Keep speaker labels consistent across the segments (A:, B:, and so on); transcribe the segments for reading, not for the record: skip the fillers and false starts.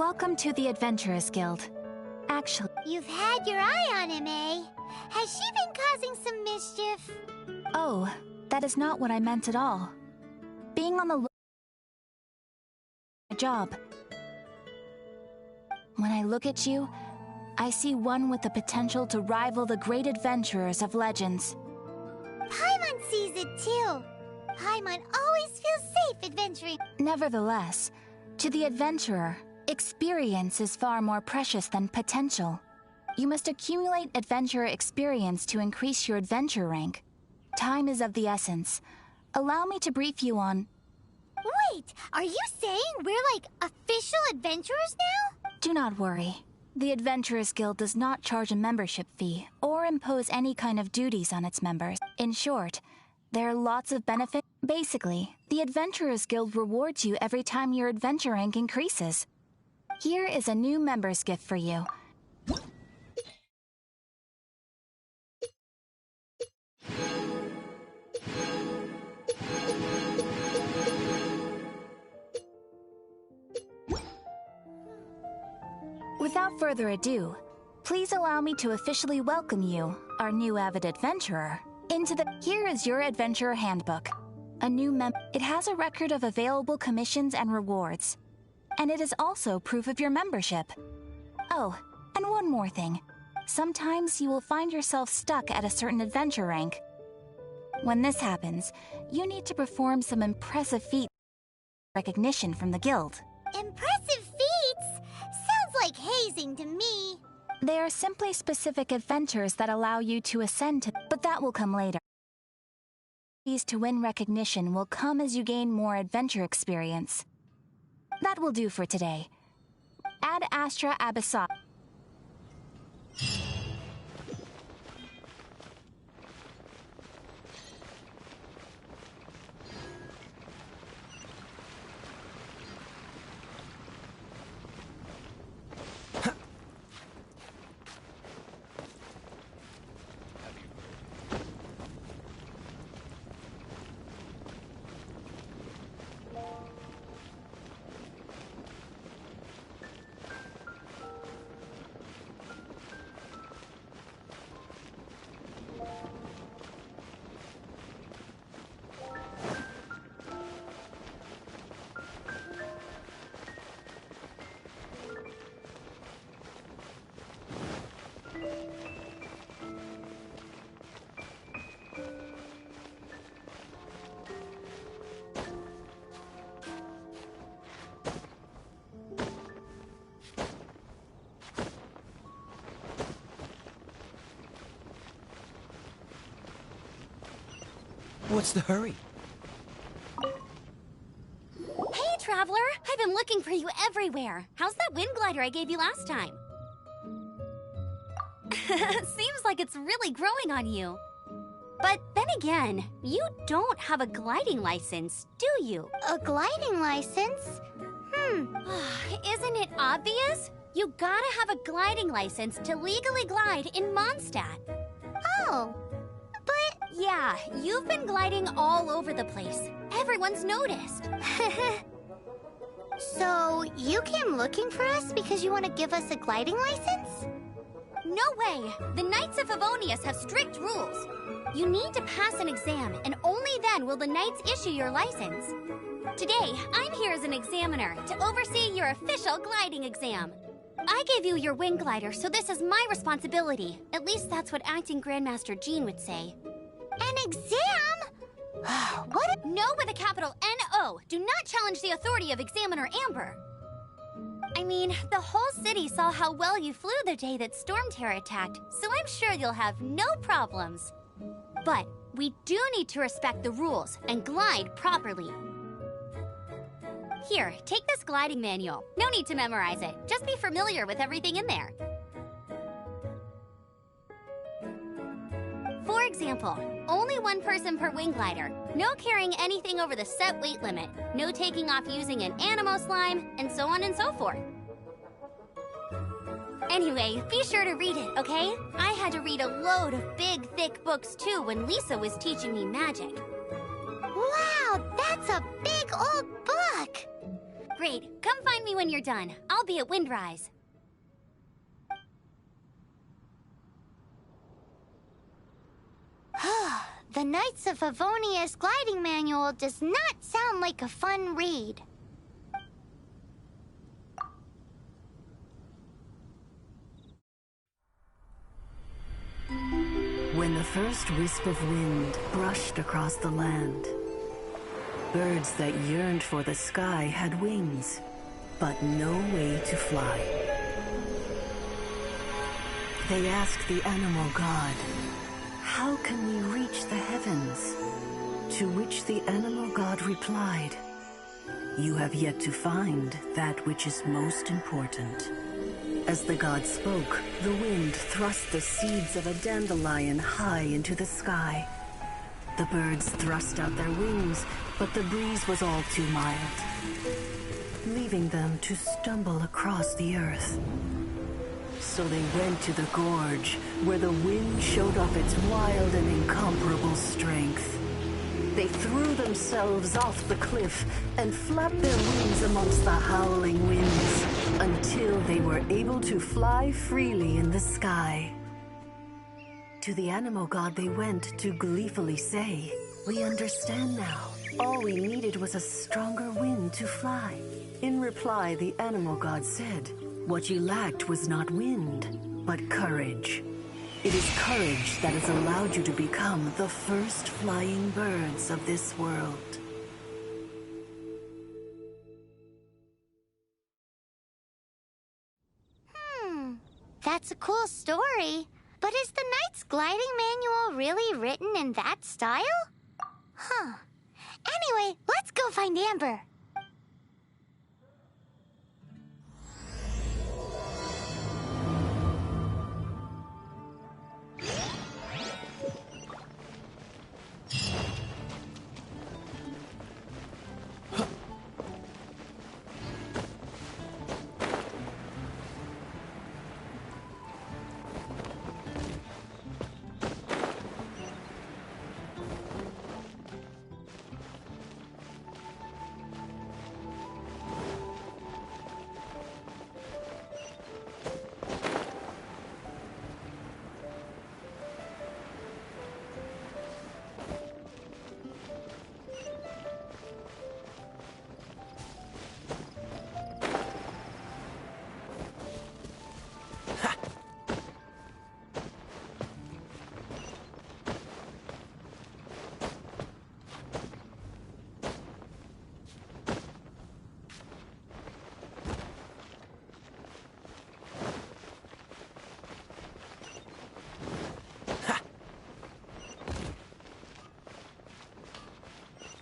A: Welcome to the Adventurers Guild. Actually,
B: You've had your eye on him, eh? Has she been causing some mischief?
A: oh, that is not what I meant at all. Being on the my job. When I look at you, I see one with the potential to rival the great adventurers of legends.
B: Paimon sees it too. Paimon always feels safe adventuring.
A: Nevertheless, to the adventurer, experience is far more precious than potential. You must accumulate adventurer experience to increase your adventure rank. Time is of the essence. Allow me to brief you on...
B: Wait, are you saying we're like official adventurers now?
A: Do not worry. The Adventurers Guild does not charge a membership fee or impose any kind of duties on its members. In short, there are lots of benefits. Basically, the Adventurers Guild rewards you every time your adventure rank increases. Here is a new member's gift for you. Without further ado, please allow me to officially welcome you, our new avid adventurer, into the... Here is your adventurer handbook. A new It has a record of available commissions and rewards. And it is also proof of your membership. Oh, and one more thing. Sometimes you will find yourself stuck at a certain adventure rank. When this happens, you need to perform some impressive feats recognition from the guild.
B: Impressive feats? Sounds like hazing to me.
A: They are simply specific adventures that allow you to ascend to, but that will come later. These to win recognition will come as you gain more adventure experience. That will do for today. Ad Astra Abyssal.
C: What's the hurry?
D: Hey, Traveler! I've been looking for you everywhere. How's that wind glider I gave you last time? Seems like it's really growing on you. But then again, you don't have a gliding license, do you?
B: A gliding license?
D: Isn't it obvious? You gotta have a gliding license to legally glide in Mondstadt.
B: Oh, but...
D: Yeah, you've been gliding all over the place. Everyone's noticed.
B: So, you came looking for us because you want to give us a gliding license?
D: No way! The Knights of Favonius have strict rules. You need to pass an exam, and only then will the Knights issue your license. Today, I'm here as an examiner to oversee your official gliding exam. I gave you your wing glider, so this is my responsibility. At least that's what Acting Grandmaster Jean would say.
B: An exam? What?
D: No with a capital N-O. Do not challenge the authority of Examiner Amber. I mean, the whole city saw how well you flew the day that Storm Terror attacked, so I'm sure you'll have no problems. But we do need to respect the rules and glide properly. Here, take this gliding manual. No need to memorize it. Just be familiar with everything in there. For example, only one person per wing glider, no carrying anything over the set weight limit, no taking off using an animo slime, and so on and so forth. Anyway, be sure to read it, okay? I had to read a load of big, thick books too when Lisa was teaching me magic.
B: Wow, that's a big old book!
D: Great. Come find me when you're done. I'll be at Windrise.
B: The Knights of Favonia's gliding manual does not sound like a fun read.
E: When the first wisp of wind brushed across the land, birds that yearned for the sky had wings, but no way to fly. They asked the animal god, "How can we reach the heavens?" To which the animal god replied, "You have yet to find that which is most important." As the god spoke, the wind thrust the seeds of a dandelion high into the sky. The birds thrust out their wings, but the breeze was all too mild, leaving them to stumble across the earth. So they went to the gorge, where the wind showed off its wild and incomparable strength. They threw themselves off the cliff and flapped their wings amongst the howling winds until they were able to fly freely in the sky. To the animal god they went to gleefully say, "We understand now. All we needed was a stronger wind to fly." In reply, the animal god said, "What you lacked was not wind, but courage. It is courage that has allowed you to become the first flying birds of this world."
B: That's a cool story. But is the Knight's gliding manual really written in that style? Huh. Anyway, let's go find Amber.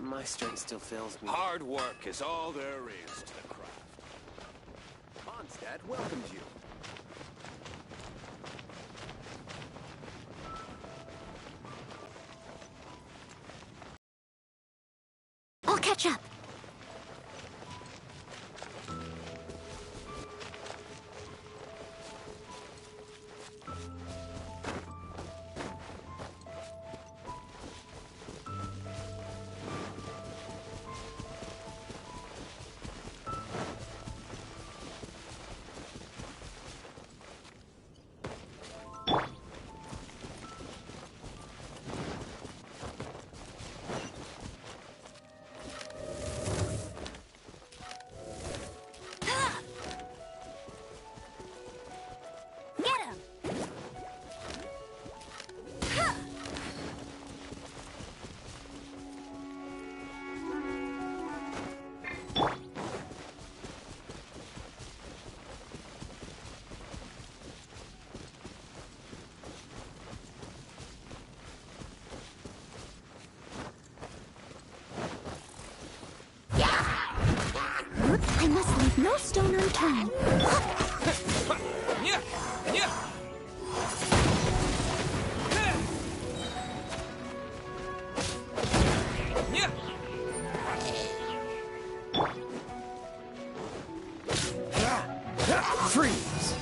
C: My strength still fails me.
F: Hard work is all there is to the craft. Mondstadt welcomes you.
B: I'll catch up. I must leave no stone unturned.
F: Yeah, yeah.
C: Freeze!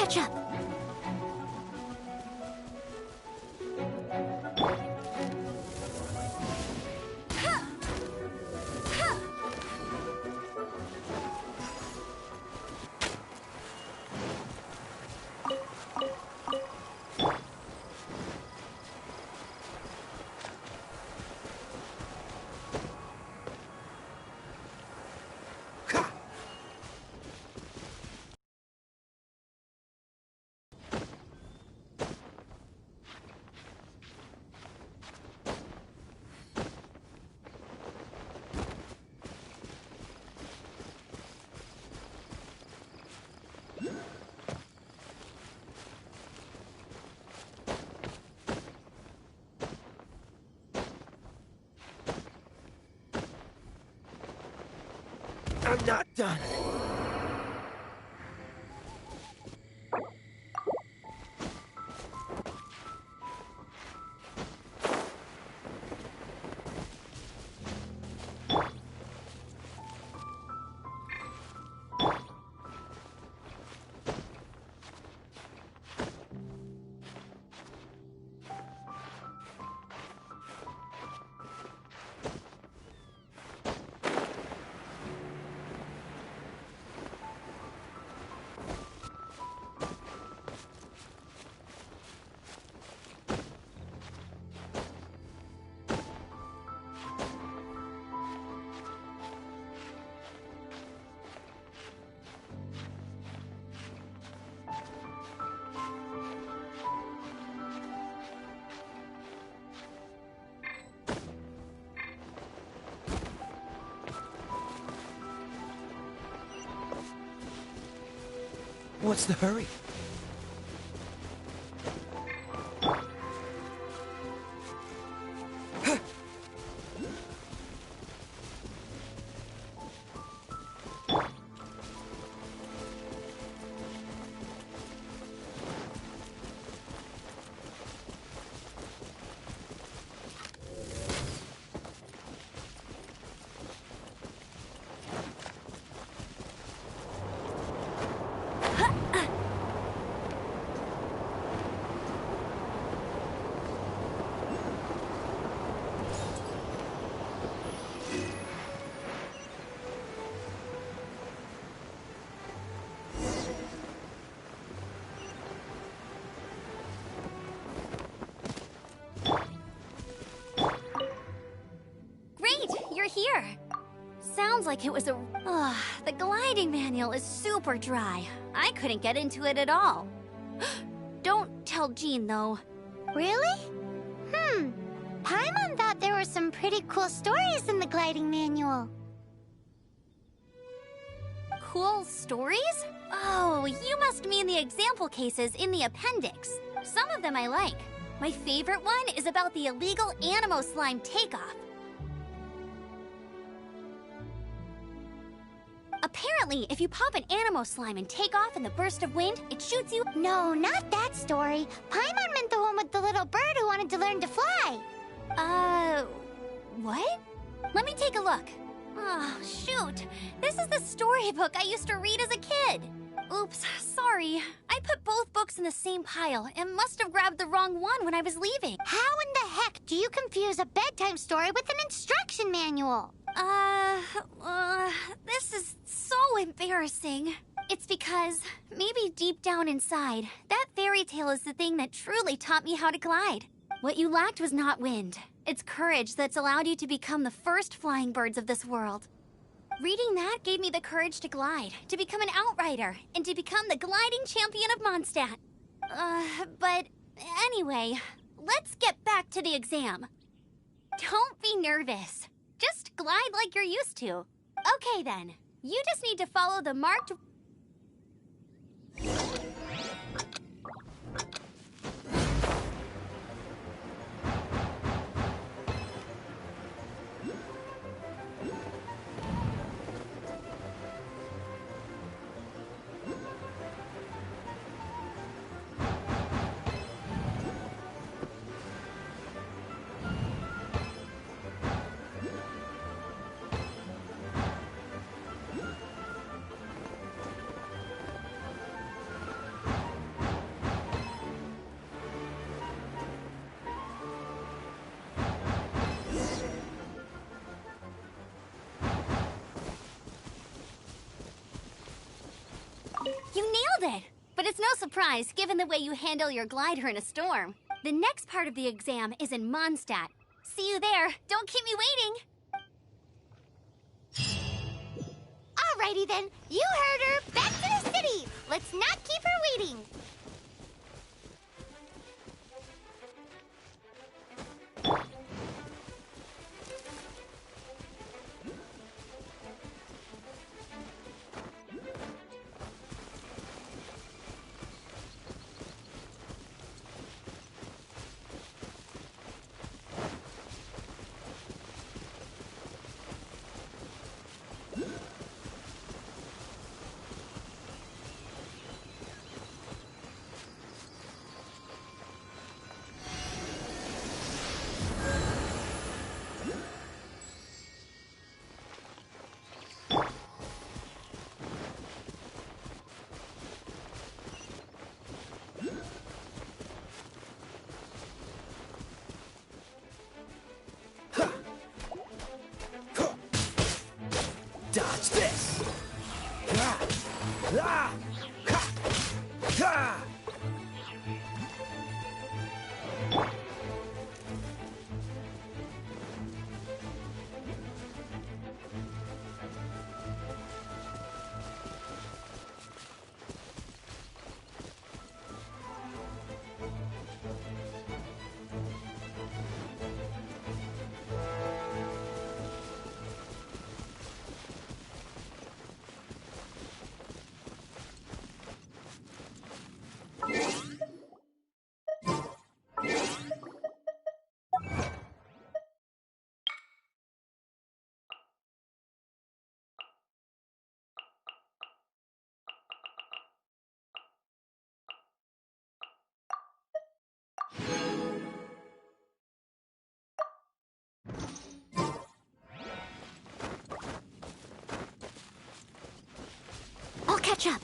D: catch up.
C: I'm not done. What's the hurry?
D: Here. Sounds like it was a... the gliding manual is super dry. I couldn't get into it at all. Don't tell Jean, though.
B: Really? Paimon thought there were some pretty cool stories in the gliding manual.
D: Cool stories? Oh, you must mean the example cases in the appendix. Some of them I like. My favorite one is about the illegal Animo slime takeoff. Apparently, if you pop an Animo slime and take off in the burst of wind, it shoots you...
B: No, not that story. Paimon meant the one with the little bird who wanted to learn to fly.
D: What? Let me take a look. Oh, shoot. This is the storybook I used to read as a kid. Oops, sorry. I put both books in the same pile and must have grabbed the wrong one when I was leaving.
B: How in the heck do you confuse a bedtime story with an instruction manual?
D: This is so embarrassing. It's because, maybe deep down inside, that fairy tale is the thing that truly taught me how to glide. What you lacked was not wind. It's courage that's allowed you to become the first flying birds of this world. Reading that gave me the courage to glide, to become an outrider, and to become the gliding champion of Mondstadt. But anyway, let's get back to the exam. Don't be nervous. Just glide like you're used to. Okay then, you just need to follow the marked... it! But it's no surprise, given the way you handle your glider in a storm. The next part of the exam is in Mondstadt. See you there. Don't keep me waiting.
B: Alrighty then, you heard her. Back to the city. Let's not keep her waiting.
C: Dodge this! Ah! Ah! Ha! Ha!
B: I'll catch up.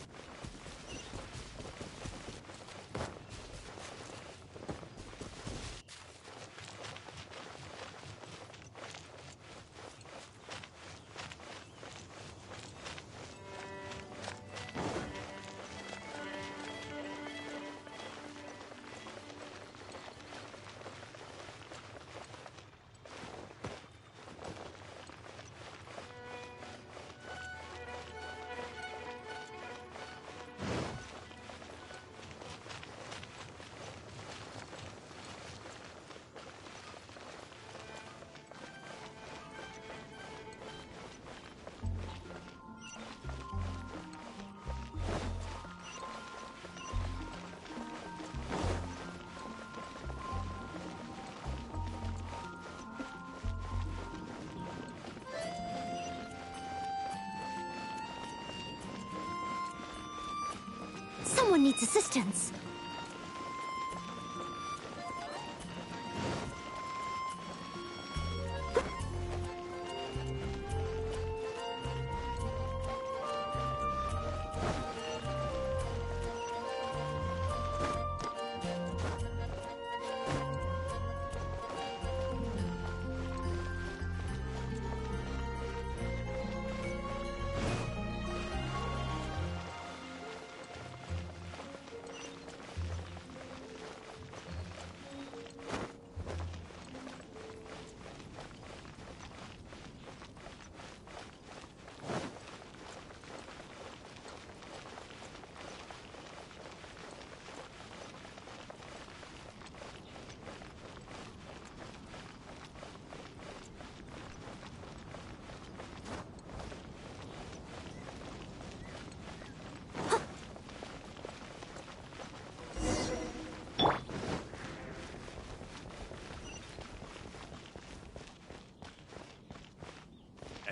B: Someone needs assistance.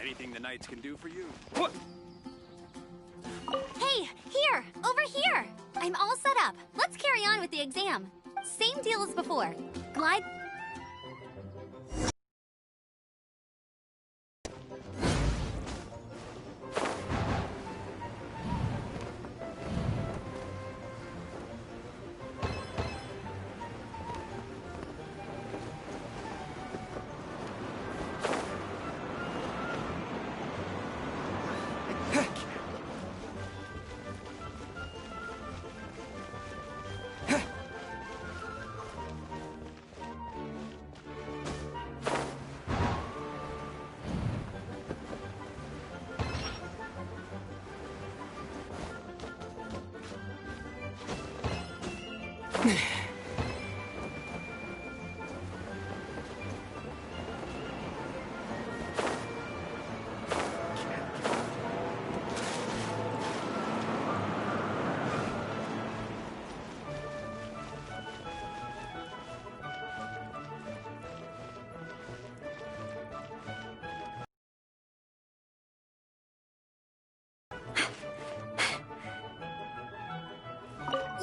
F: Anything the Knights can do for you?
D: Hey, here! Over here! I'm all set up. Let's carry on with the exam. Same deal as before. Glide...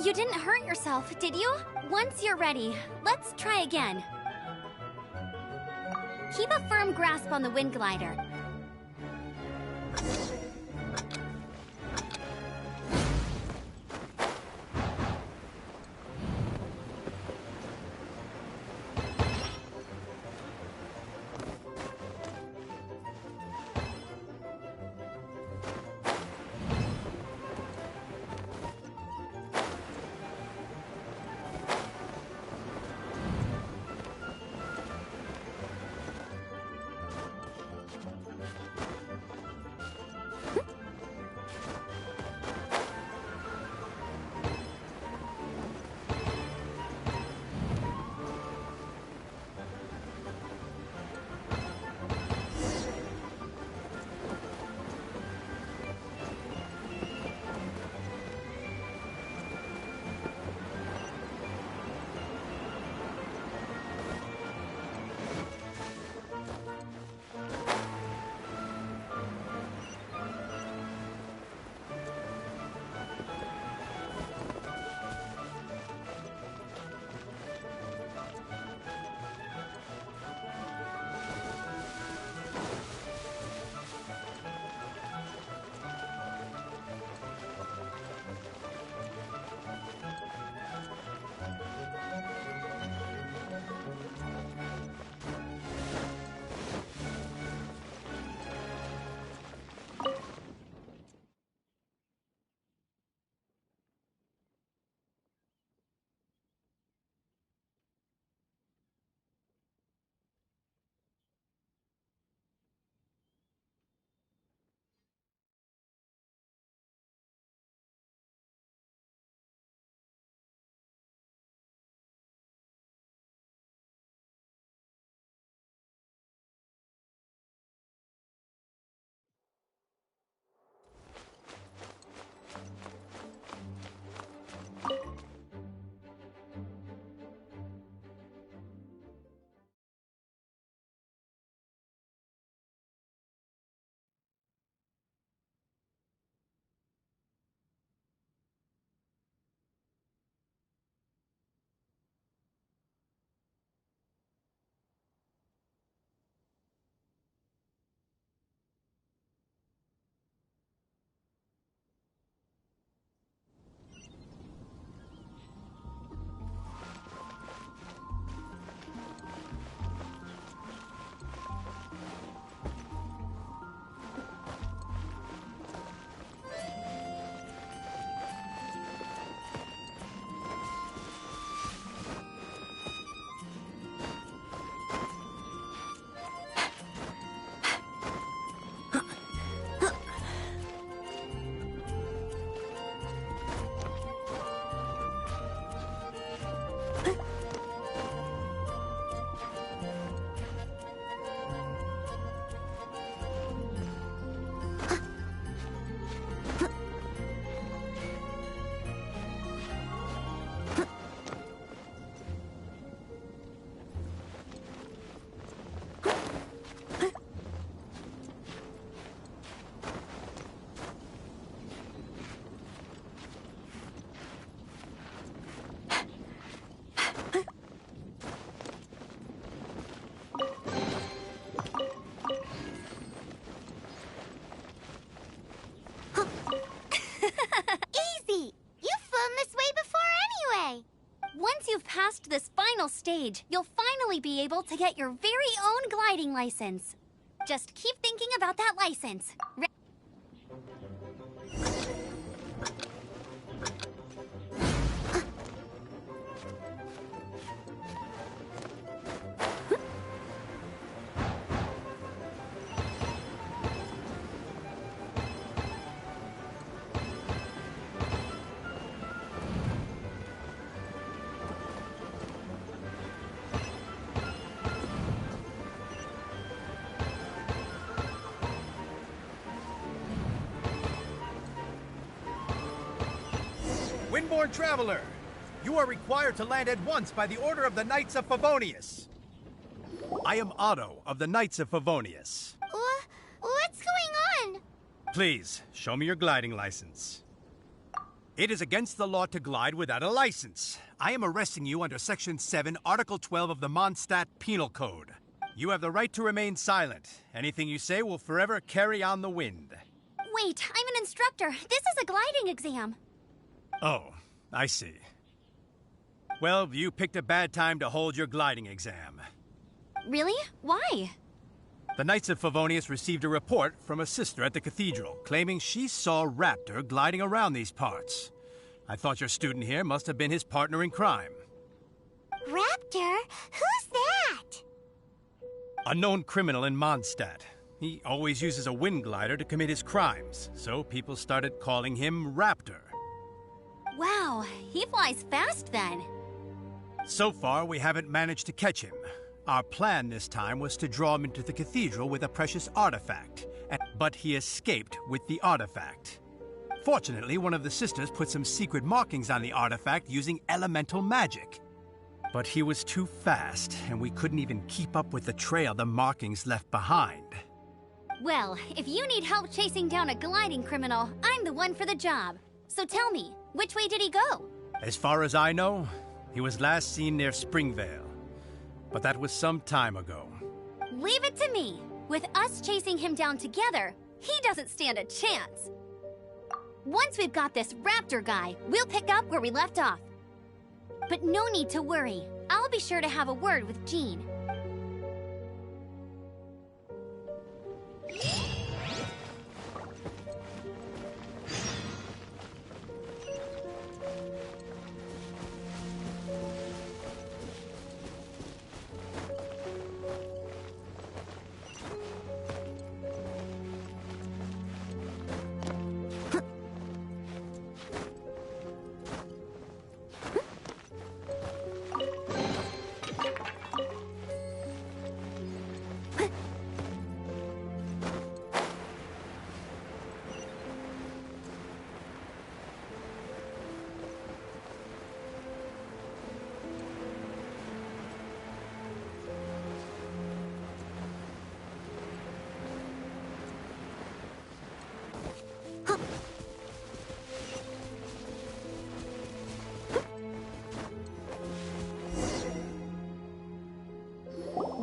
D: You didn't hurt yourself, did you? Once you're ready, let's try again. Keep a firm grasp on the wind glider. Past this final stage, you'll finally be able to get your very own gliding license. Just keep thinking about that license.
G: Windborne Traveler, you are required to land at once by the order of the Knights of Favonius. I am Otto of the Knights of Favonius.
B: What's going on?
G: Please, show me your gliding license. It is against the law to glide without a license. I am arresting you under Section 7, Article 12 of the Mondstadt Penal Code. You have the right to remain silent. Anything you say will forever carry on the wind.
D: Wait, I'm an instructor. This is a gliding exam.
G: Oh, I see. Well, you picked a bad time to hold your gliding exam.
D: Really? Why?
G: The Knights of Favonius received a report from a sister at the cathedral claiming she saw Raptor gliding around these parts. I thought your student here must have been his partner in crime.
B: Raptor? Who's that?
G: A known criminal in Mondstadt. He always uses a wind glider to commit his crimes, so people started calling him Raptor.
D: Wow, he flies fast then.
G: So far, we haven't managed to catch him. Our plan this time was to draw him into the cathedral with a precious artifact, but he escaped with the artifact. Fortunately, one of the sisters put some secret markings on the artifact using elemental magic. But he was too fast, and we couldn't even keep up with the trail the markings left behind.
D: Well, if you need help chasing down a gliding criminal, I'm the one for the job. So tell me, which way did he go?
G: As far as I know, he was last seen near Springvale. But that was some time ago.
D: Leave it to me. With us chasing him down together, he doesn't stand a chance. Once we've got this Raptor guy, we'll pick up where we left off. But no need to worry. I'll be sure to have a word with Jean.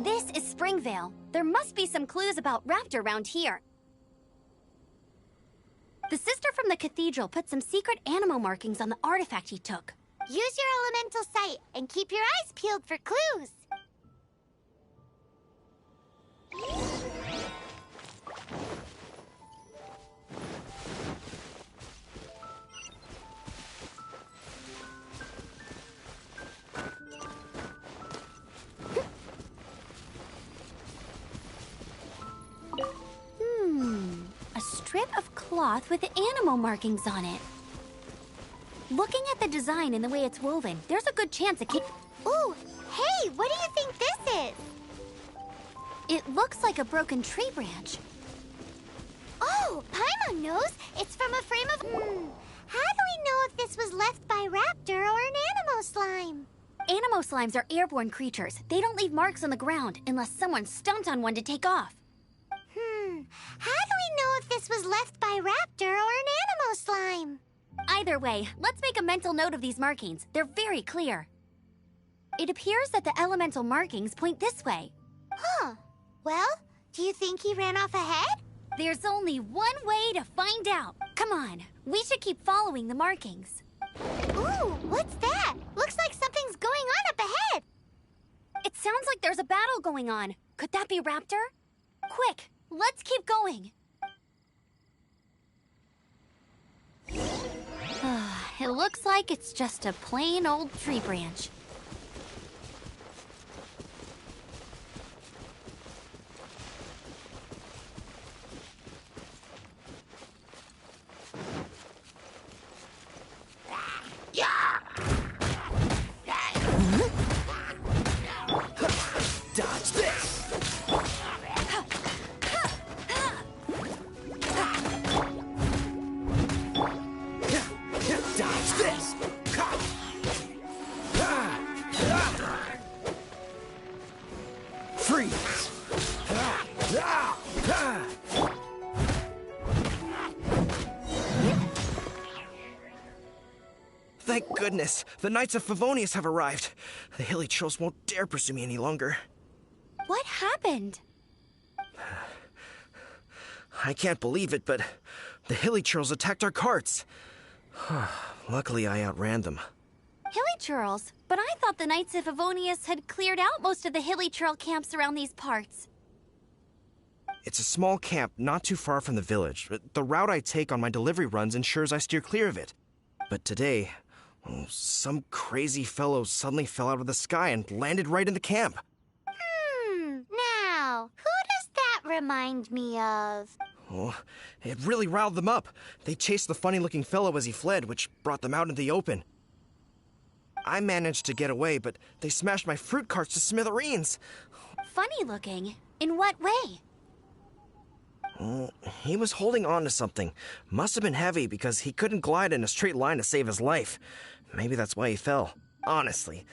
D: This is Springvale. There must be some clues about Raptor around here. The sister from the cathedral put some secret animal markings on the artifact he took.
B: Use your elemental sight and keep your eyes peeled for clues.
D: A strip of cloth with animal markings on it. Looking at the design and the way it's woven, there's a good chance it can...
B: Ooh, hey, what do you think this is?
D: It looks like a broken tree branch.
B: Oh, Paimon knows. It's from a frame of... How do we know if this was left by Raptor or an animal slime?
D: Animal slimes are airborne creatures. They don't leave marks on the ground unless someone stomped on one to take off.
B: How do we know if this was left by Raptor or an animal slime?
D: Either way, let's make a mental note of these markings. They're very clear. It appears that the elemental markings point this way.
B: Huh. Well, do you think he ran off ahead?
D: There's only one way to find out. Come on, we should keep following the markings.
B: Ooh, what's that? Looks like something's going on up ahead.
D: It sounds like there's a battle going on. Could that be Raptor? Quick, let's keep going. It looks like it's just a plain old tree branch.
C: Dodge this! Dodge this! Freeze!
H: goodness, the Knights of Favonius have arrived. The hilly trolls won't dare pursue me any longer.
D: What happened?
H: I can't believe it, but the hilly trolls attacked our carts. Luckily, I outran them.
D: Hilly Churls? But I thought the Knights of Favonius had cleared out most of the Hilly Churl camps around these parts.
H: It's a small camp not too far from the village. The route I take on my delivery runs ensures I steer clear of it. But today, some crazy fellow suddenly fell out of the sky and landed right in the camp.
B: Now, who does that remind me of?
H: Oh, it really riled them up. They chased the funny-looking fellow as he fled, which brought them out into the open. I managed to get away, but they smashed my fruit carts to smithereens.
D: Funny looking? In what way?
H: He was holding on to something. Must have been heavy because he couldn't glide in a straight line to save his life. Maybe that's why he fell. Honestly,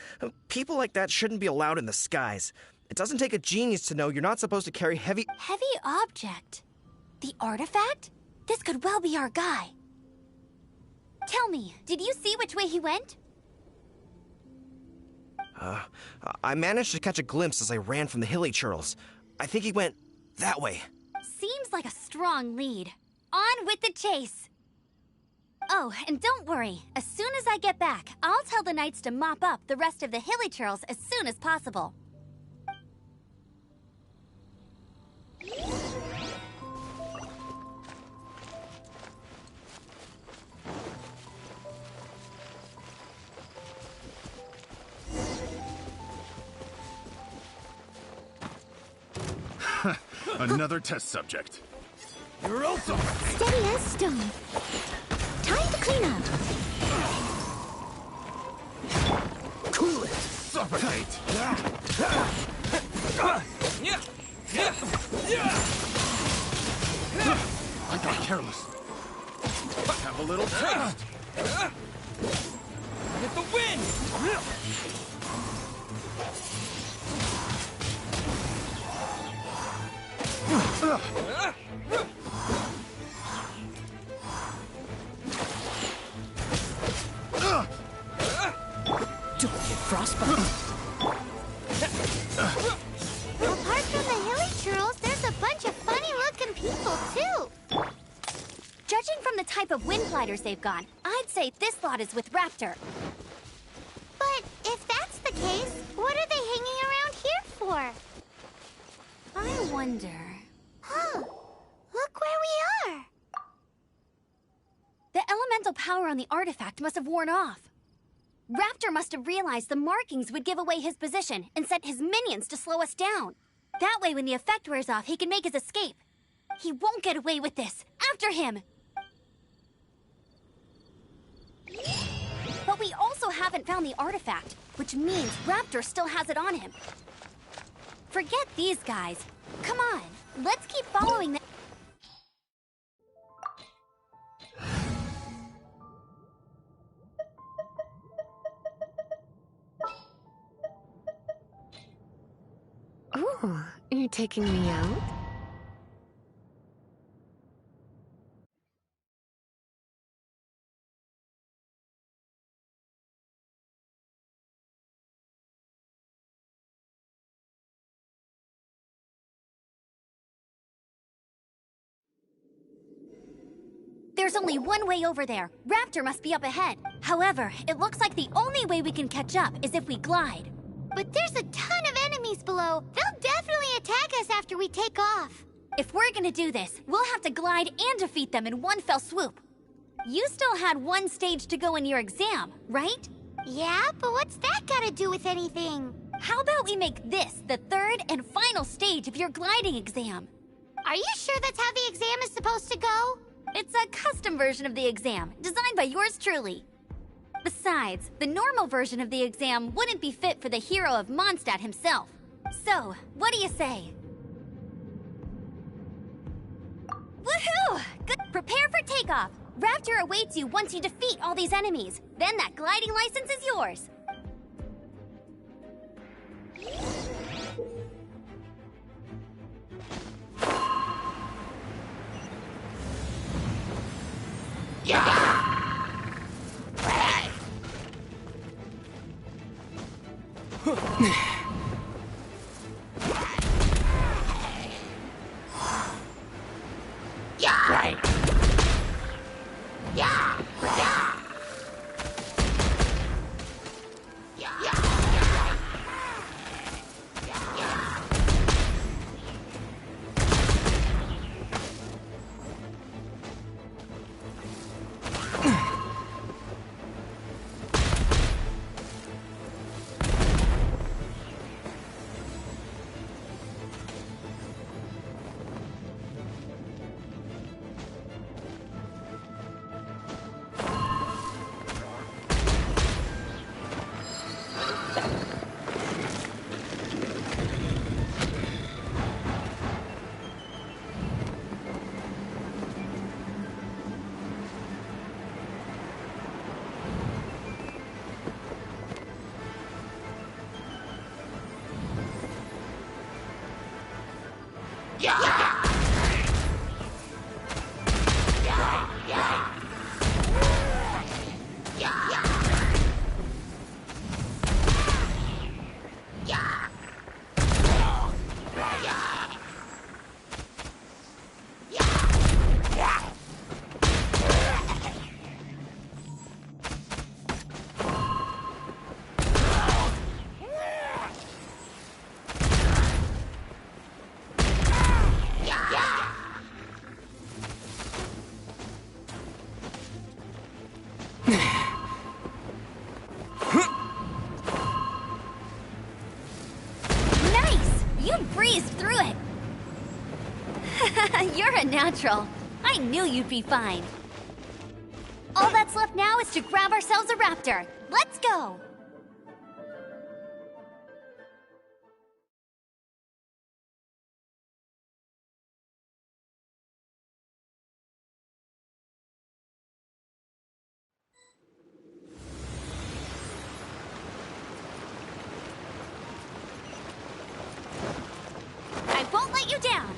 H: people like that shouldn't be allowed in the skies. It doesn't take a genius to know you're not supposed to carry heavy...
D: Heavy object? The artifact? This could well be our guy. Tell me, did you see which way he went?
H: I managed to catch a glimpse as I ran from the hilly churls. I think he went that way.
D: Seems like a strong lead. On with the chase! Oh, and don't worry. As soon as I get back, I'll tell the Knights to mop up the rest of the hilly churls as soon as possible.
F: Another test subject.
C: You're also...
B: Steady as stone. Time to clean up.
C: Cool it.
F: Suffocate! I got careless. Have a little taste.
C: Get the wind!
E: Don't get frostbite.
B: Apart from the hilly churls, there's a bunch of funny-looking people, too.
D: Judging from the type of wind gliders they've got, I'd say this lot is with Raptor.
B: But if that's the case, what are they hanging around here for?
D: I wonder...
B: Huh. Look where we are.
D: The elemental power on the artifact must have worn off. Raptor must have realized the markings would give away his position and sent his minions to slow us down. That way, when the effect wears off, he can make his escape. He won't get away with this. After him! But we also haven't found the artifact, which means Raptor still has it on him. Forget these guys. Come on, let's keep following them.
I: Ooh, you're taking me out?
D: There's only one way over there. Raptor must be up ahead. However, it looks like the only way we can catch up is if we glide.
B: But there's a ton of enemies below. They'll definitely attack us after we take off.
D: If we're gonna do this, we'll have to glide and defeat them in one fell swoop. You still had one stage to go in your exam, right?
B: Yeah, but what's that got to do with anything?
D: How about we make this the third and final stage of your gliding exam?
B: Are you sure that's how the exam is supposed to go?
D: It's a custom version of the exam, designed by yours truly. Besides, the normal version of the exam wouldn't be fit for the hero of Mondstadt himself. So, what do you say? Woohoo! Good. Prepare for takeoff. Raptor awaits you once you defeat all these enemies. Then that gliding license is yours. You're a natural. I knew you'd be fine. All that's left now is to grab ourselves a raptor. Let's go! I won't let you down!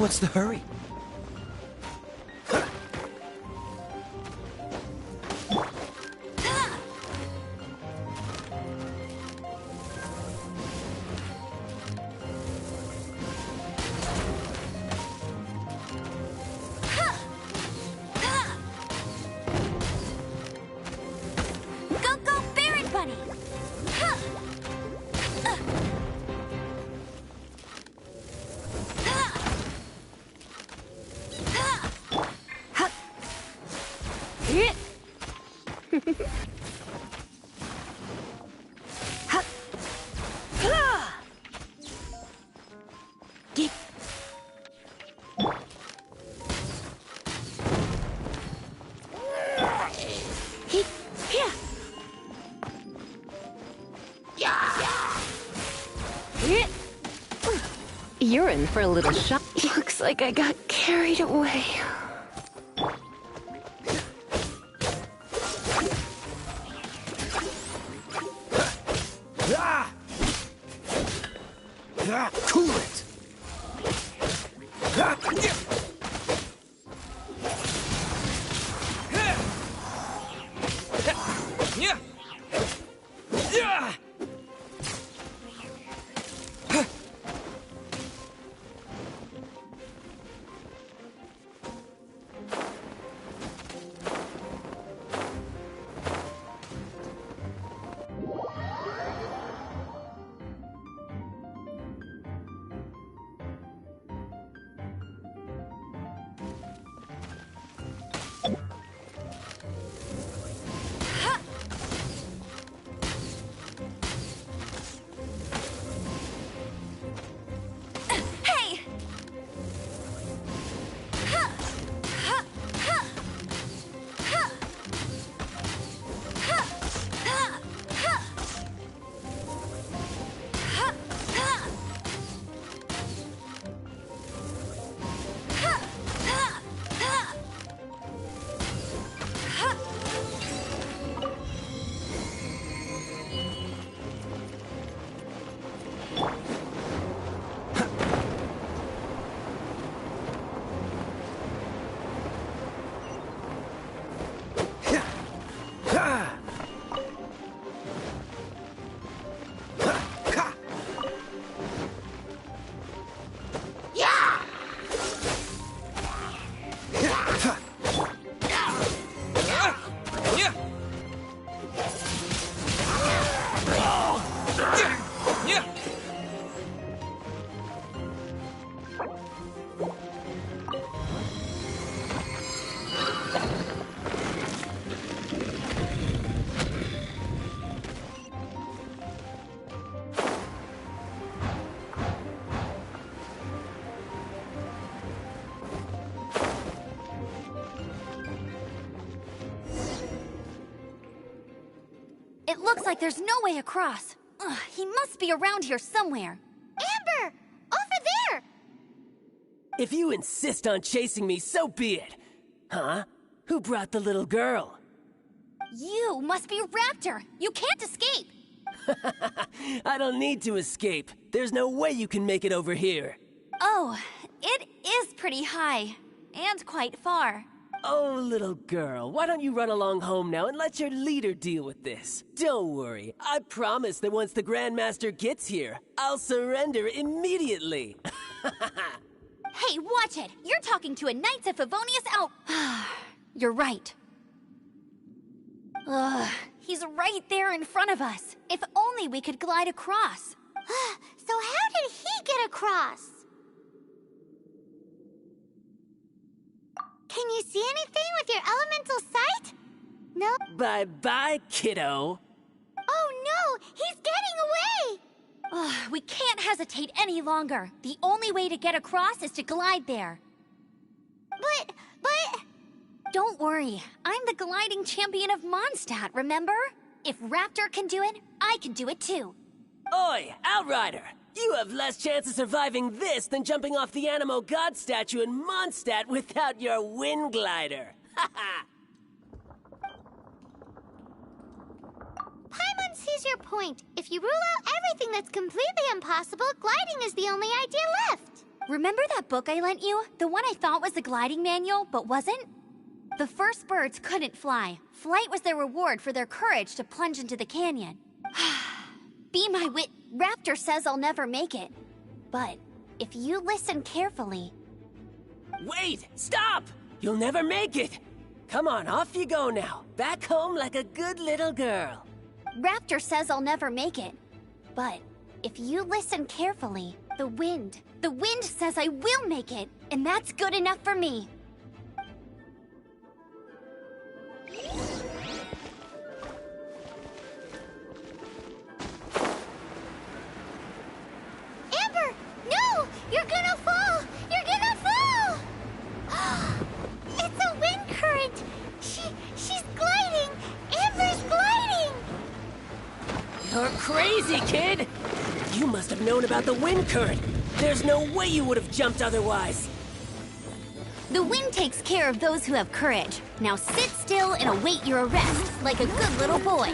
C: What's the hurry?
I: You're in for a little shock. Looks like I got carried away.
C: Cool it!
D: It looks like there's no way across. Ugh, he must be around here somewhere.
B: Amber! Over there!
C: If you insist on chasing me, so be it. Huh? Who brought the little girl?
D: You must be Raptor. You can't escape.
C: I don't need to escape. There's no way you can make it over here.
D: Oh, it is pretty high. And quite far.
C: Oh, little girl, why don't you run along home now and let your leader deal with this? Don't worry, I promise that once the Grandmaster gets here, I'll surrender immediately.
D: Hey, watch it! You're talking to a Knights of Favonius out... You're right. Ugh, he's right there in front of us. If only we could glide across.
B: So how did he get across? Can you see anything with your elemental sight? No?
C: Bye-bye, kiddo.
B: Oh no! He's getting away!
D: Ugh, we can't hesitate any longer. The only way to get across is to glide there.
B: But...
D: Don't worry. I'm the gliding champion of Mondstadt, remember? If Raptor can do it, I can do it too.
C: Oi, Outrider! You have less chance of surviving this than jumping off the Animo God statue in Mondstadt without your wind glider. Haha!
B: Paimon sees your point. If you rule out everything that's completely impossible, gliding is the only idea left.
D: Remember that book I lent you? The one I thought was the gliding manual, but wasn't? The first birds couldn't fly. Flight was their reward for their courage to plunge into the canyon. Be my wit. Raptor says I'll never make it. But if you listen carefully...
C: Wait! Stop! You'll never make it! Come on, off you go now. Back home like a good little girl.
D: Raptor says I'll never make it. But if you listen carefully, the wind says I will make it, and that's good enough for me.
B: Amber! No! You're gonna fall! You're gonna fall! It's a wind current! She's gliding! Amber's gliding!
C: You're crazy! Easy, kid! You must have known about the wind current. There's no way you would have jumped otherwise.
D: The wind takes care of those who have courage. Now sit still and await your arrest, like a good little boy.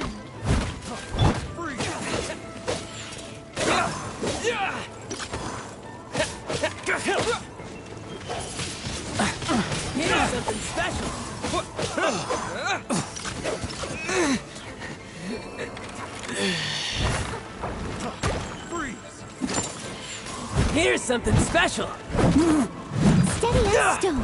C: Here's something special. Here's something special.
D: Steady as stone.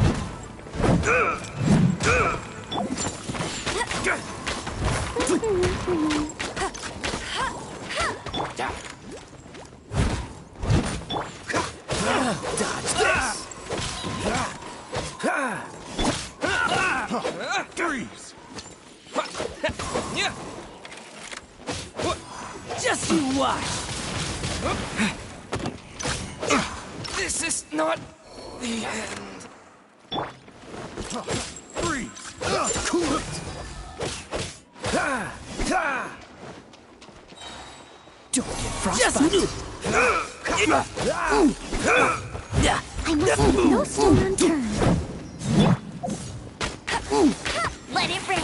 C: Dodge this.
F: Freeze!
C: Just you watch.
F: This is not the end. Freeze!
C: Cool it. Don't get frostbite.
D: I must leave no stone unturned. Let it rain.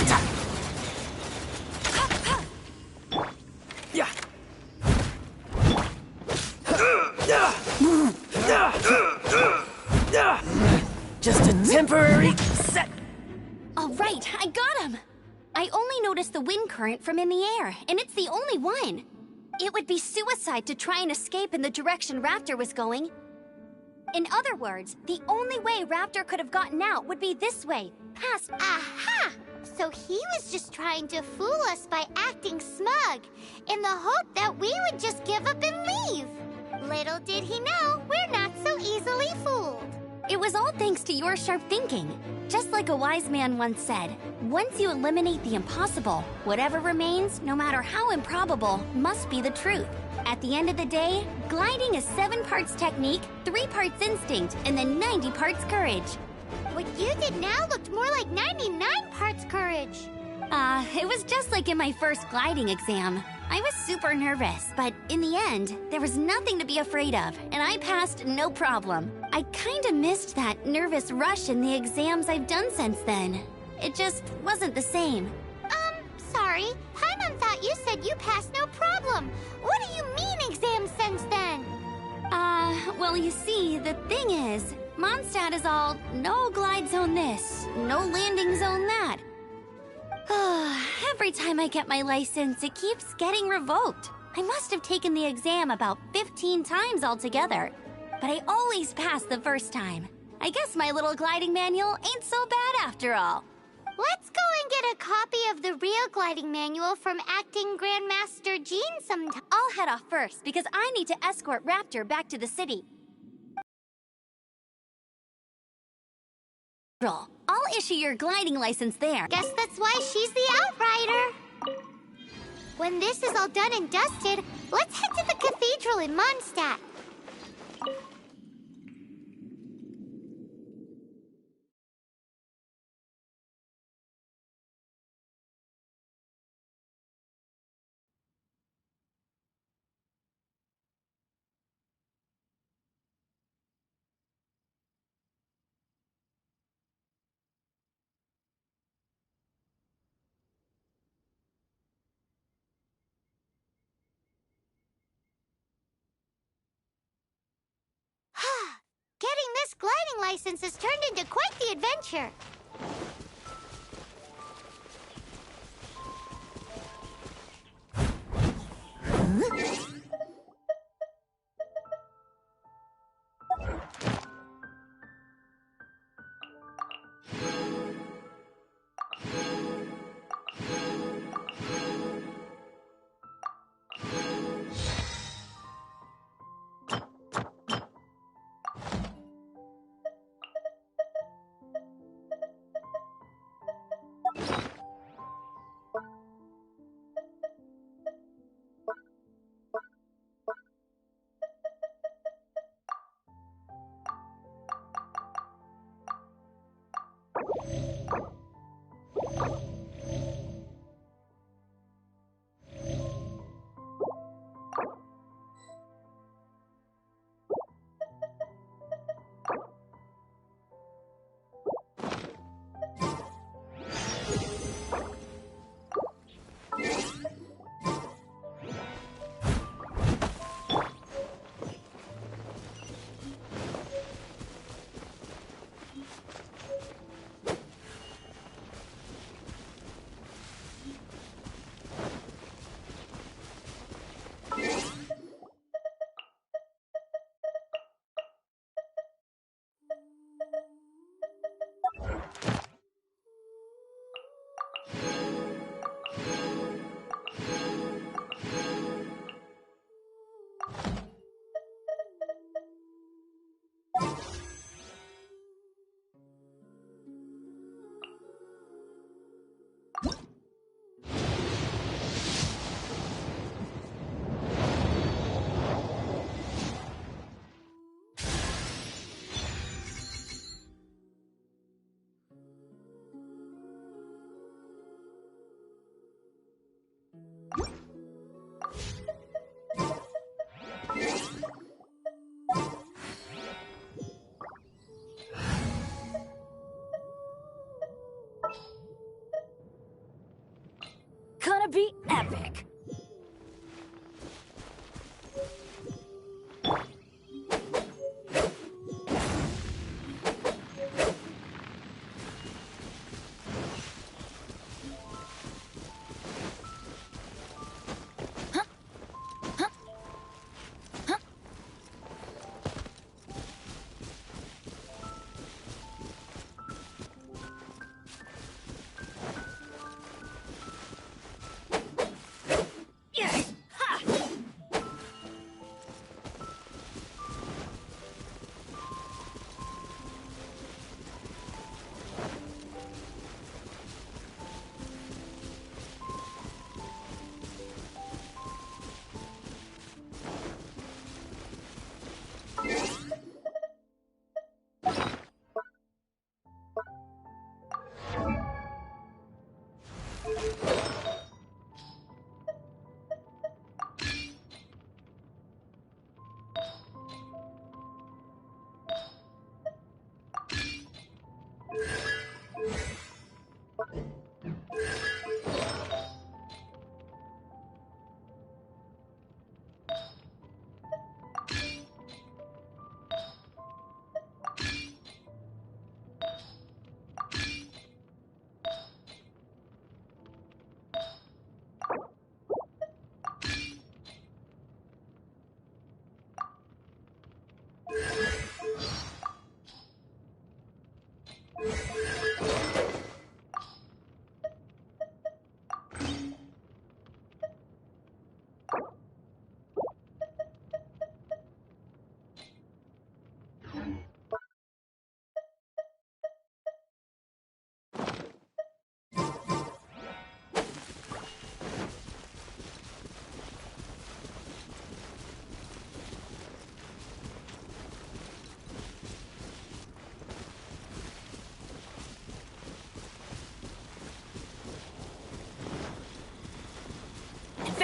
C: Just a temporary set.
D: All right, I got him. I only noticed the wind current from in the air, and it's the only one. It would be suicide to try and escape in the direction Raptor was going. In other words, the only way Raptor could have gotten out would be this way, past...
B: Aha! So he was just trying to fool us by acting smug, in the hope that we would just give up and leave. Little did he know, we're not so easily fooled.
D: It was all thanks to your sharp thinking. Just like a wise man once said, once you eliminate the impossible, whatever remains, no matter how improbable, must be the truth. At the end of the day, gliding is 7 parts technique, 3 parts instinct, and then 90 parts courage.
B: What you did now looked more like 99 parts courage.
D: It was just like in my first gliding exam. I was super nervous, but in the end, there was nothing to be afraid of, and I passed no problem. I kinda missed that nervous rush in the exams I've done since then. It just wasn't the same.
B: Sorry. Paimon thought you said you passed no problem. What do you mean exams since then?
D: Well, you see, the thing is, Mondstadt is all no glide zone this, no landing zone that. Every time I get my license, it keeps getting revoked. I must have taken the exam about 15 times altogether, but I always pass the first time. I guess my little gliding manual ain't so bad after all.
B: Let's go and get a copy of the real gliding manual from Acting Grandmaster Jean sometime.
D: I'll head off first because I need to escort Raptor back to the city. I'll issue your gliding license there.
B: Guess that's why she's the outrider. When this is all done and dusted, let's head to the cathedral in Mondstadt. Getting this gliding license has turned into quite the adventure.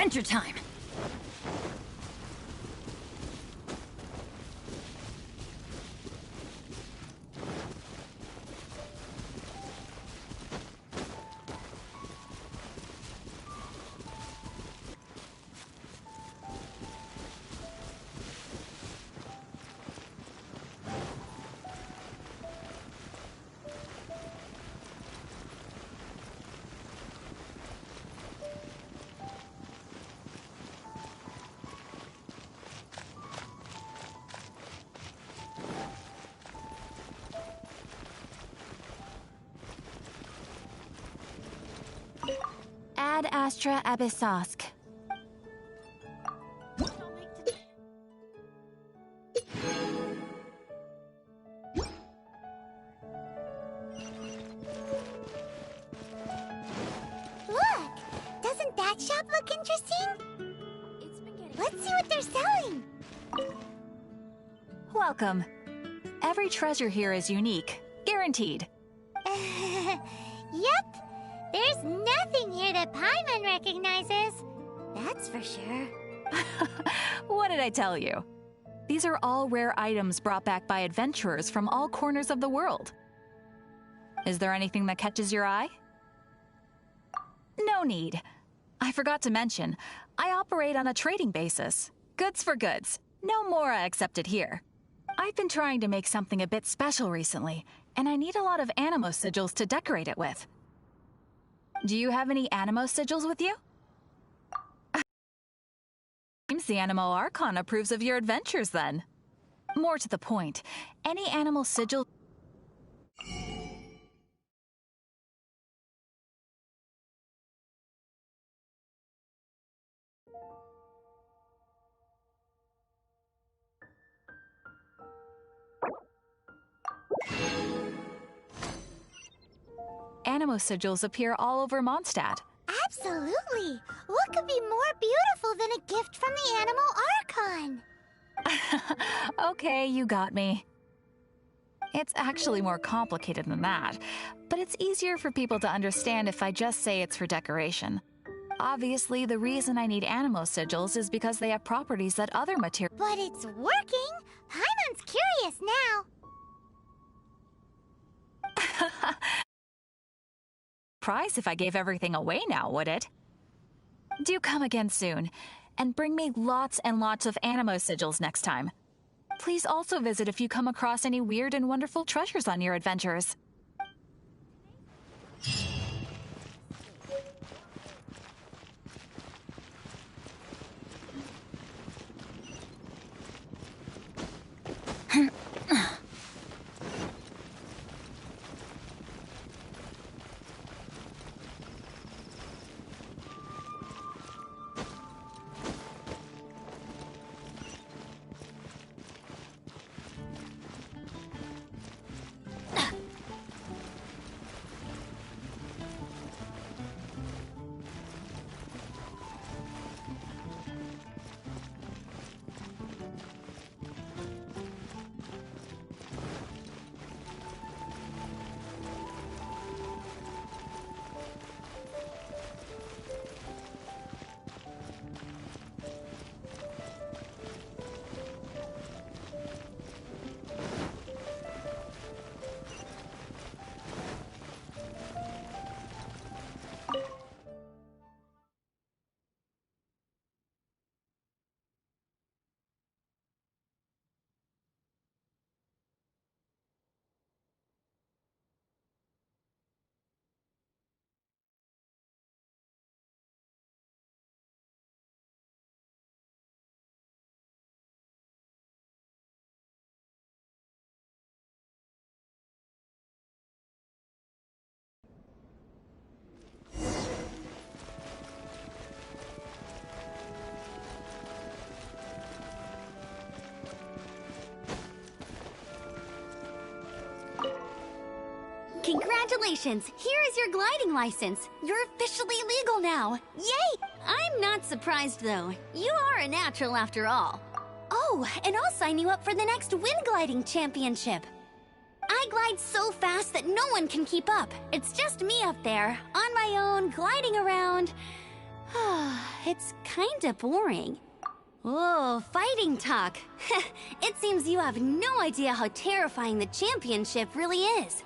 J: Adventure time!
A: Ad Astra Abyssosk.
B: Look! Doesn't that shop look interesting? Let's see what they're selling.
A: Welcome. Every treasure here is unique. Guaranteed.
B: Yep. There's nothing here that Paimon recognizes. That's for sure.
A: What did I tell you? These are all rare items brought back by adventurers from all corners of the world. Is there anything that catches your eye? No need. I forgot to mention, I operate on a trading basis. Goods for goods. No Mora accepted here. I've been trying to make something a bit special recently, and I need a lot of animo sigils to decorate it with. Do you have any animo sigils with you? Seems the Animo Archon approves of your adventures, then. More to the point, any animal sigil... Animo sigils appear all over Mondstadt.
B: Absolutely. What could be more beautiful than a gift from the Animal Archon?
A: Okay, you got me. It's actually more complicated than that, but it's easier for people to understand if I just say it's for decoration. Obviously, the reason I need animo sigils is because they have properties that other materials...
B: But it's working! Paimon's curious now.
A: Price if I gave everything away now, would it? Do come again soon, and bring me lots and lots of animo sigils next time. Please also visit if you come across any weird and wonderful treasures on your adventures.
D: Congratulations! Here is your gliding license. You're officially legal now. Yay! I'm not surprised, though. You are a natural after all. Oh, and I'll sign you up for the next wind gliding championship. I glide so fast that no one can keep up. It's just me up there, on my own, gliding around. It's kinda boring. Oh, fighting talk. It seems you have no idea how terrifying the championship really is.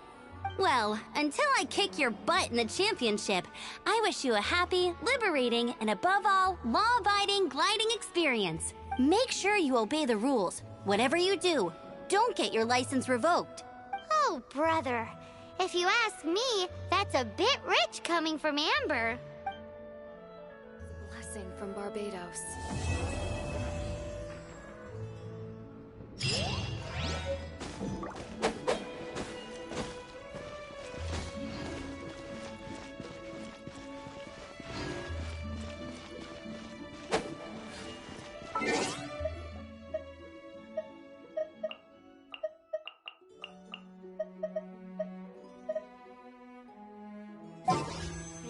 D: Well, until I kick your butt in the championship, I wish you a happy, liberating, and above all, law-abiding gliding experience. Make sure you obey the rules. Whatever you do, don't get your license revoked.
B: Oh, brother. If you ask me, that's a bit rich coming from Amber.
I: Blessing from Barbados.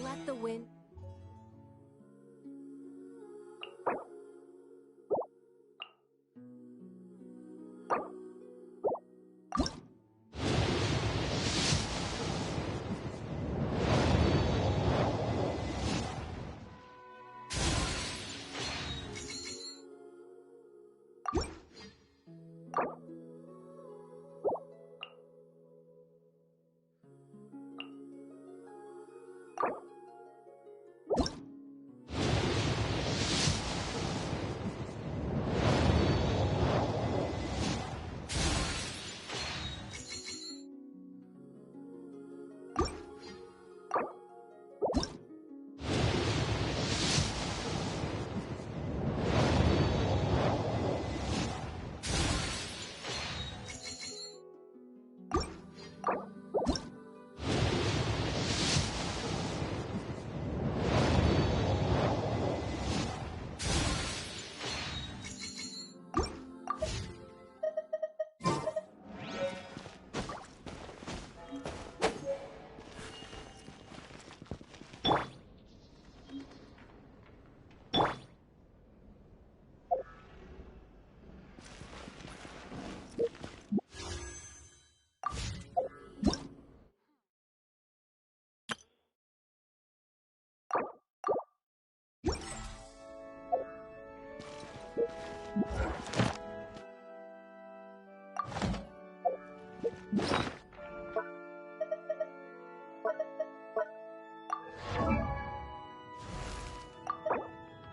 I: Let the wind...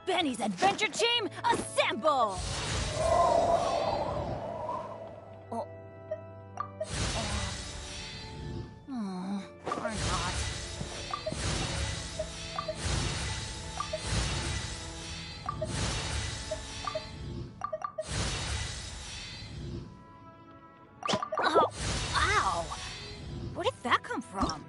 J: Benny's adventure team, assemble! Or not. Oh, ow! Where did that come from?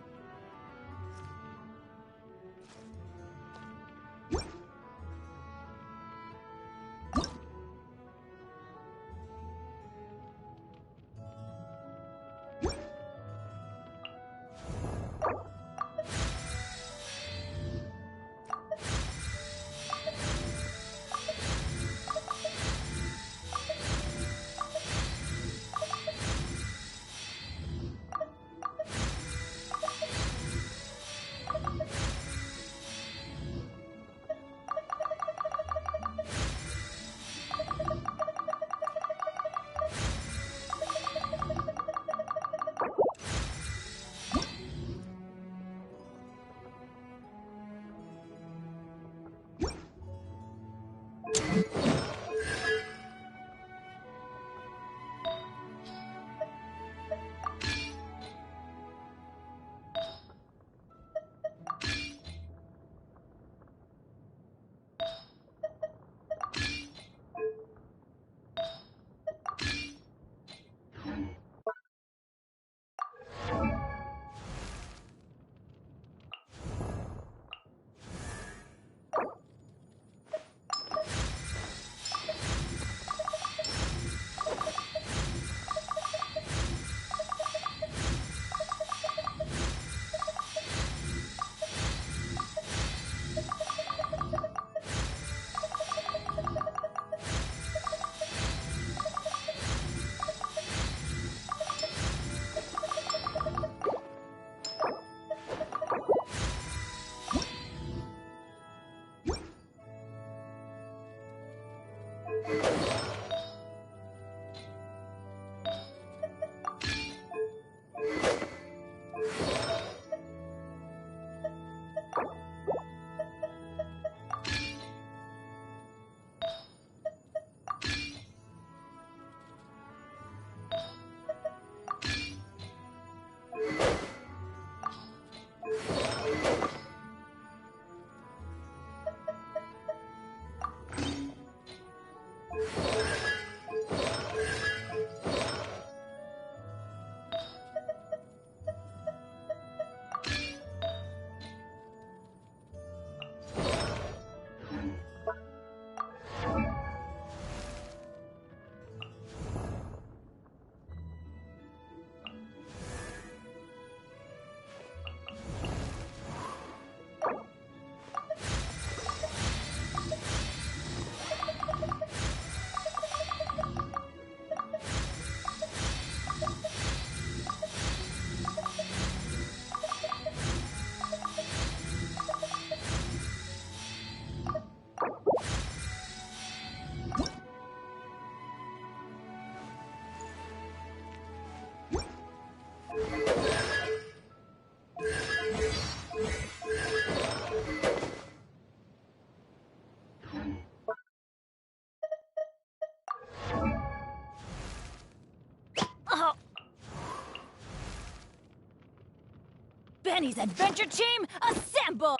J: Benny's adventure team, assemble!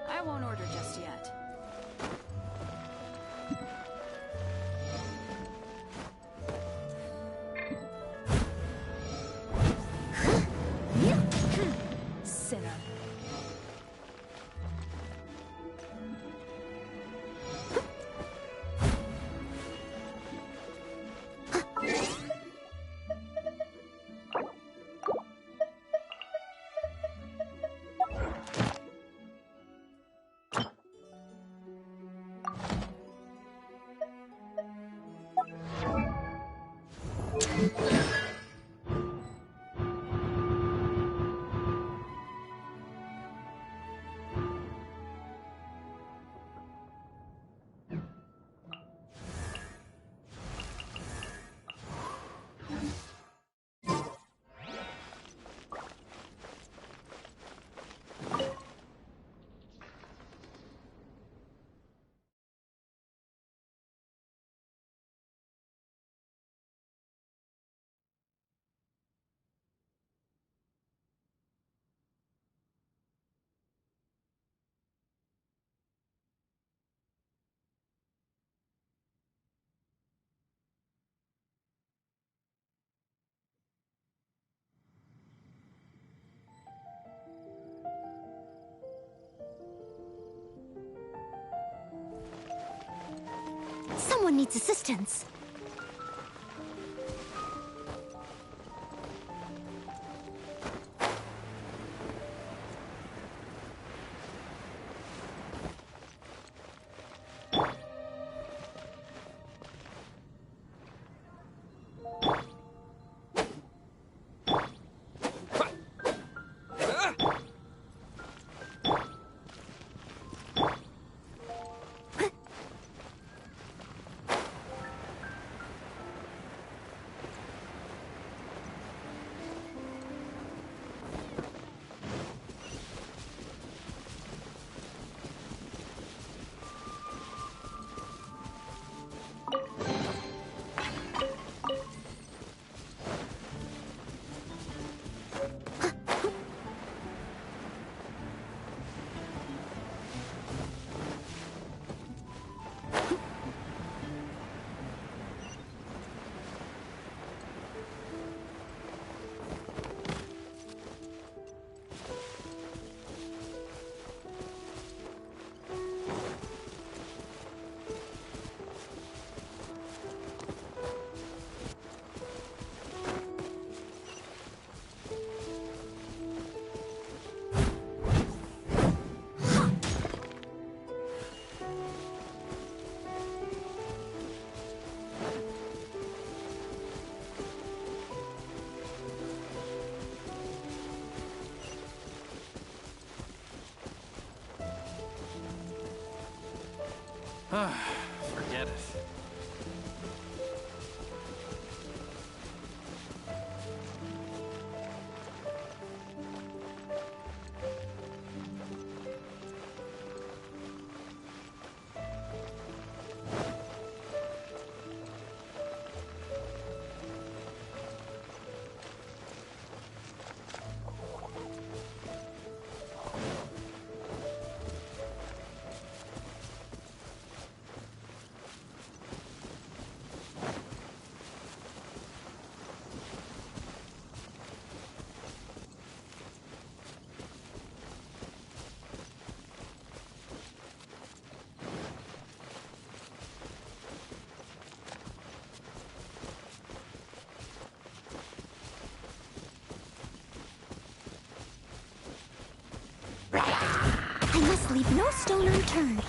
J: I won't order just yet. Sinner.
B: Someone needs assistance.
F: Forget it.
D: I must leave no stone unturned.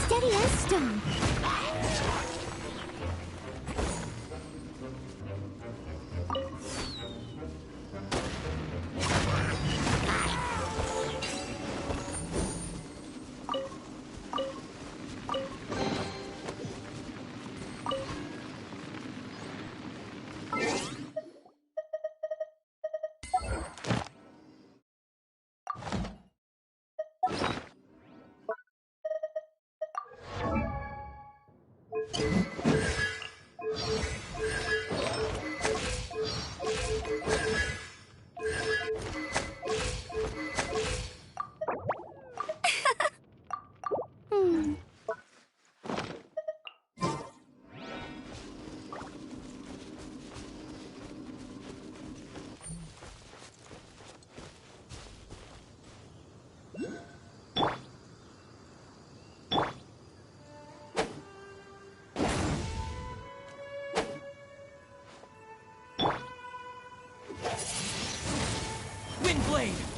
D: Steady as stone.
C: Windblade!